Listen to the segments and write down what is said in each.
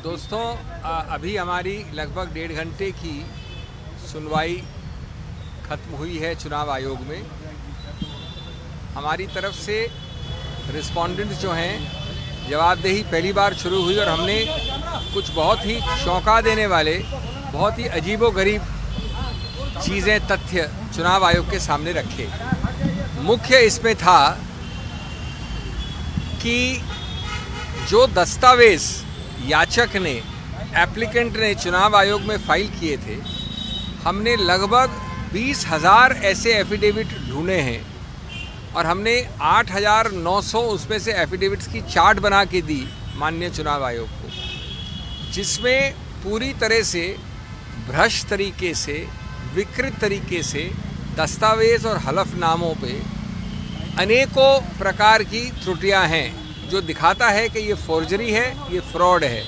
दोस्तों, अभी हमारी लगभग 1.5 घंटे की सुनवाई ख़त्म हुई है चुनाव आयोग में। हमारी तरफ से रिस्पोंडेंट्स जो हैं, जवाबदेही पहली बार शुरू हुई और हमने कुछ बहुत ही चौंका देने वाले, बहुत ही अजीबोगरीब चीज़ें, तथ्य चुनाव आयोग के सामने रखे। मुख्य इसमें था कि जो दस्तावेज़ याचक ने, एप्लीकेंट ने चुनाव आयोग में फाइल किए थे, हमने लगभग 20,000 ऐसे एफिडेविट ढूंढे हैं और हमने 8,900 उसमें से एफिडेविट्स की चार्ट बना के दी माननीय चुनाव आयोग को, जिसमें पूरी तरह से भ्रष्ट तरीके से, विकृत तरीके से दस्तावेज़ और हलफनामों पे अनेकों प्रकार की त्रुटियां हैं, जो दिखाता है कि ये फोर्जरी है, ये फ्रॉड है।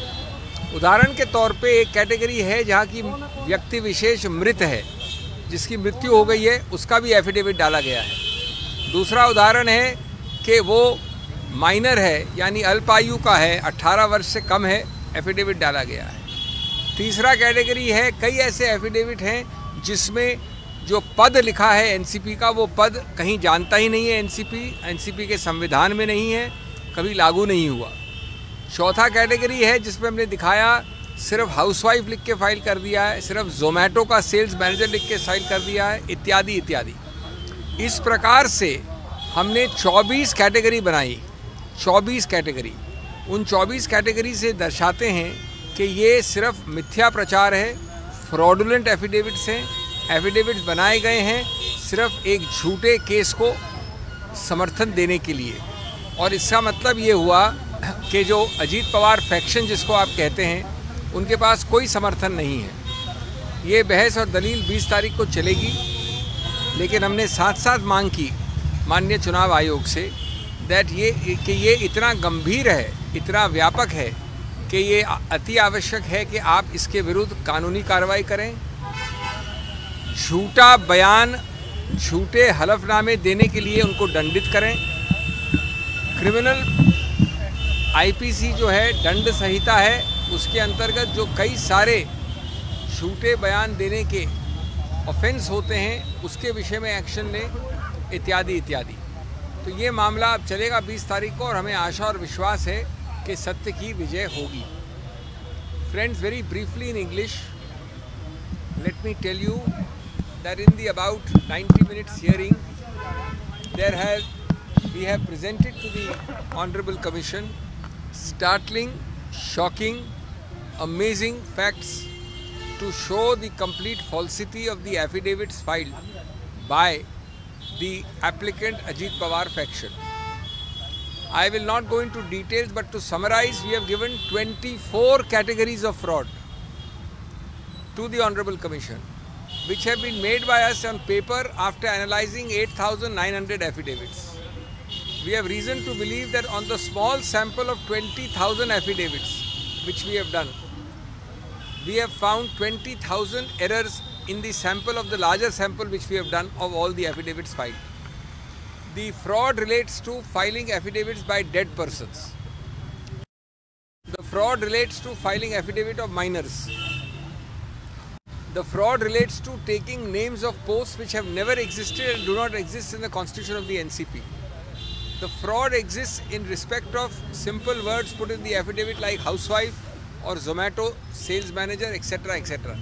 उदाहरण के तौर पे एक कैटेगरी है जहाँ की व्यक्ति विशेष मृत है, जिसकी मृत्यु हो गई है, उसका भी एफिडेविट डाला गया है। दूसरा उदाहरण है कि वो माइनर है, यानी अल्पायु का है, 18 वर्ष से कम है, एफिडेविट डाला गया है। तीसरा कैटेगरी है, कई ऐसे एफिडेविट हैं जिसमें जो पद लिखा है एनसीपी का, वो पद कहीं जानता ही नहीं है। एनसीपी के संविधान में नहीं है, कभी लागू नहीं हुआ। चौथा कैटेगरी है जिसमें हमने दिखाया सिर्फ हाउसवाइफ लिख के फाइल कर दिया है, सिर्फ जोमेटो का सेल्स मैनेजर लिख के फाइल कर दिया है, इत्यादि इत्यादि। इस प्रकार से हमने 24 कैटेगरी बनाई। 24 कैटेगरी, उन 24 कैटेगरी से दर्शाते हैं कि ये सिर्फ मिथ्या प्रचार है, फ्रॉडुलेंट एफिडेविट्स हैं। एफिडेविट्स बनाए गए हैं सिर्फ एक झूठे केस को समर्थन देने के लिए। और इसका मतलब ये हुआ कि जो अजीत पवार फैक्शन जिसको आप कहते हैं, उनके पास कोई समर्थन नहीं है। ये बहस और दलील 20 तारीख को चलेगी, लेकिन हमने साथ साथ मांग की माननीय चुनाव आयोग से कि ये इतना गंभीर है, इतना व्यापक है कि ये अति आवश्यक है कि आप इसके विरुद्ध कानूनी कार्रवाई करें। झूठा बयान, झूठे हलफनामे देने के लिए उनको दंडित करें। क्रिमिनल आईपीसी जो है, दंड संहिता है, उसके अंतर्गत जो कई सारे झूठे बयान देने के ऑफेंस होते हैं, उसके विषय में एक्शन लें, इत्यादि इत्यादि। तो ये मामला अब चलेगा 20 तारीख को और हमें आशा और विश्वास है कि सत्य की विजय होगी। Friends, very briefly in English, let me tell you that in the about 90 minutes hearing, we have presented to the Honorable Commission startling, shocking, amazing facts to show the complete falsity of the affidavits filed by the applicant Ajit Pawar faction. I will not go into details, but to summarize, we have given 24 categories of fraud to the Honorable Commission, which have been made by us on paper after analyzing 8,900 affidavits. We have reason to believe that on the small sample of 20,000 affidavits which we have done, we have found 20,000 errors in the sample of the larger sample which we have done of all the affidavits filed. The fraud relates to filing affidavits by dead persons. The fraud relates to filing affidavit of minors. The fraud relates to taking names of posts which have never existed and do not exist in the constitution of the NCP. The fraud exists in respect of simple words put in the affidavit like housewife or Zomato sales manager, etc., etc.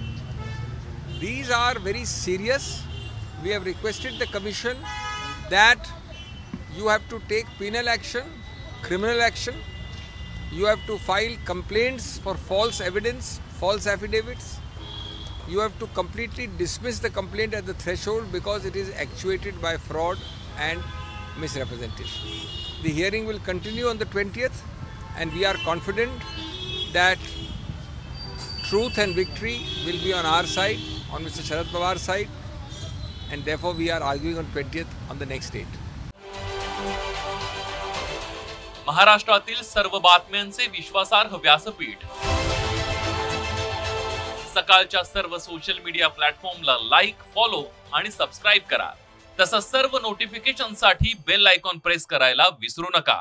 These are very serious. We have requested the Commission that you have to take penal action, criminal action. You have to file complaints for false evidence, false affidavits. You have to completely dismiss the complaint at the threshold because it is actuated by fraud and misrepresentation. The hearing will continue on the 20th, and we are confident that truth and victory will be on our side, on Mr. Sharad Pawar's side, and therefore we are arguing on 20th on the next date. महाराष्ट्रातील सर्व बातम्यांचे विश्वासार्ह व्यासपीठ. सकाळच्या सर्व social media प्लॅटफॉर्मला like, follow आणि subscribe करा. तसंच सर्व नोटिफिकेशनसाठी bell icon press करायला विसरू नका.